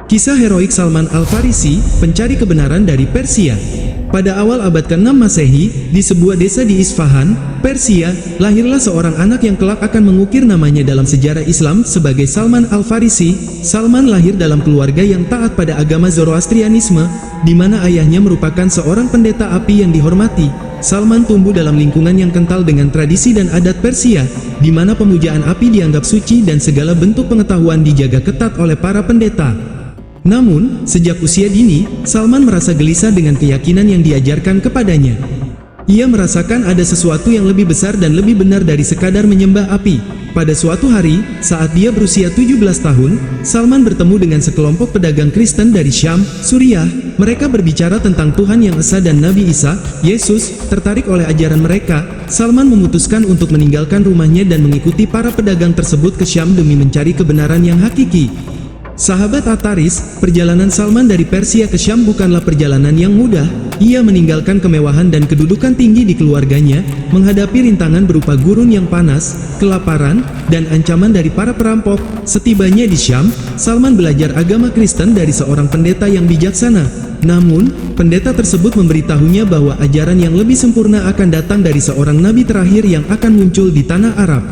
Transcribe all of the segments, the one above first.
Kisah heroik Salman Al-Farisi, pencari kebenaran dari Persia. Pada awal abad ke-6 Masehi, di sebuah desa di Isfahan, Persia, lahirlah seorang anak yang kelak akan mengukir namanya dalam sejarah Islam sebagai Salman Al-Farisi. Salman lahir dalam keluarga yang taat pada agama Zoroastrianisme, di mana ayahnya merupakan seorang pendeta api yang dihormati. Salman tumbuh dalam lingkungan yang kental dengan tradisi dan adat Persia, di mana pemujaan api dianggap suci dan segala bentuk pengetahuan dijaga ketat oleh para pendeta. Namun, sejak usia dini, Salman merasa gelisah dengan keyakinan yang diajarkan kepadanya. Ia merasakan ada sesuatu yang lebih besar dan lebih benar dari sekadar menyembah api. Pada suatu hari, saat dia berusia 17 tahun, Salman bertemu dengan sekelompok pedagang Kristen dari Syam, Suriah. Mereka berbicara tentang Tuhan yang Esa dan Nabi Isa, Yesus. Tertarik oleh ajaran mereka, Salman memutuskan untuk meninggalkan rumahnya dan mengikuti para pedagang tersebut ke Syam demi mencari kebenaran yang hakiki. Sahabat Ataris, perjalanan Salman dari Persia ke Syam bukanlah perjalanan yang mudah. Ia meninggalkan kemewahan dan kedudukan tinggi di keluarganya, menghadapi rintangan berupa gurun yang panas, kelaparan, dan ancaman dari para perampok. Setibanya di Syam, Salman belajar agama Kristen dari seorang pendeta yang bijaksana. Namun, pendeta tersebut memberitahunya bahwa ajaran yang lebih sempurna akan datang dari seorang nabi terakhir yang akan muncul di tanah Arab.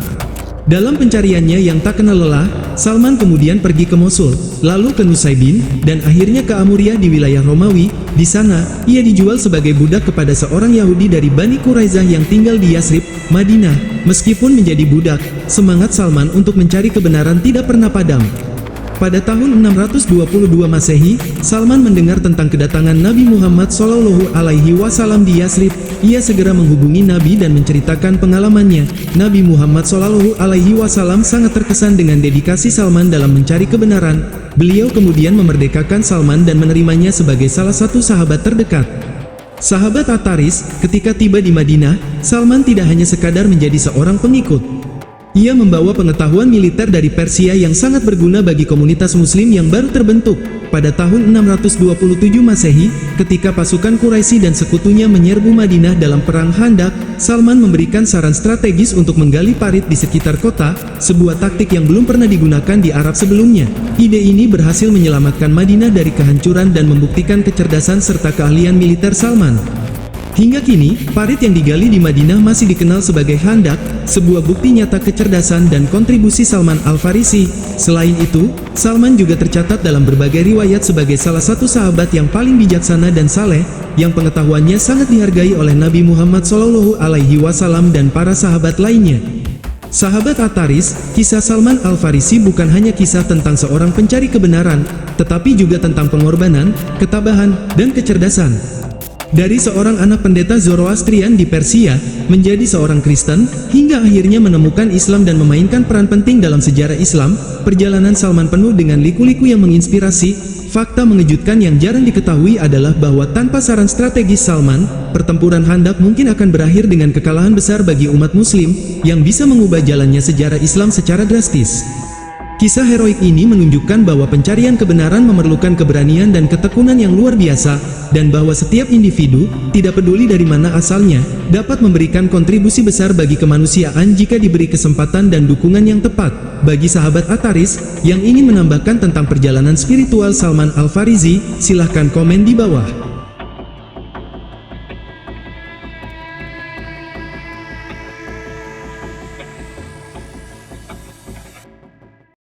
Dalam pencariannya yang tak kenal lelah, Salman kemudian pergi ke Mosul, lalu ke Nusaybin, dan akhirnya ke Amuria di wilayah Romawi. Di sana, ia dijual sebagai budak kepada seorang Yahudi dari Bani Quraizah yang tinggal di Yasrib, Madinah. Meskipun menjadi budak, semangat Salman untuk mencari kebenaran tidak pernah padam. Pada tahun 622 Masehi, Salman mendengar tentang kedatangan Nabi Muhammad SAW di Yasrib. Ia segera menghubungi Nabi dan menceritakan pengalamannya. Nabi Muhammad SAW sangat terkesan dengan dedikasi Salman dalam mencari kebenaran. Beliau kemudian memerdekakan Salman dan menerimanya sebagai salah satu sahabat terdekat. Sahabat Ataris, ketika tiba di Madinah, Salman tidak hanya sekadar menjadi seorang pengikut. Ia membawa pengetahuan militer dari Persia yang sangat berguna bagi komunitas muslim yang baru terbentuk. Pada tahun 627 Masehi, ketika pasukan Quraisy dan sekutunya menyerbu Madinah dalam perang Khandaq, Salman memberikan saran strategis untuk menggali parit di sekitar kota, sebuah taktik yang belum pernah digunakan di Arab sebelumnya. Ide ini berhasil menyelamatkan Madinah dari kehancuran dan membuktikan kecerdasan serta keahlian militer Salman. Hingga kini, parit yang digali di Madinah masih dikenal sebagai Khandaq, sebuah bukti nyata kecerdasan dan kontribusi Salman Al-Farisi. Selain itu, Salman juga tercatat dalam berbagai riwayat sebagai salah satu sahabat yang paling bijaksana dan saleh, yang pengetahuannya sangat dihargai oleh Nabi Muhammad SAW dan para sahabat lainnya. Sahabat Ataris, kisah Salman Al-Farisi bukan hanya kisah tentang seorang pencari kebenaran, tetapi juga tentang pengorbanan, ketabahan, dan kecerdasan. Dari seorang anak pendeta Zoroastrian di Persia, menjadi seorang Kristen, hingga akhirnya menemukan Islam dan memainkan peran penting dalam sejarah Islam, perjalanan Salman penuh dengan liku-liku yang menginspirasi. Fakta mengejutkan yang jarang diketahui adalah bahwa tanpa saran strategis Salman, pertempuran Khandaq mungkin akan berakhir dengan kekalahan besar bagi umat muslim, yang bisa mengubah jalannya sejarah Islam secara drastis. Kisah heroik ini menunjukkan bahwa pencarian kebenaran memerlukan keberanian dan ketekunan yang luar biasa, dan bahwa setiap individu, tidak peduli dari mana asalnya, dapat memberikan kontribusi besar bagi kemanusiaan jika diberi kesempatan dan dukungan yang tepat. Bagi sahabat Ataris, yang ingin menambahkan tentang perjalanan spiritual Salman Al-Farisi, silahkan komen di bawah.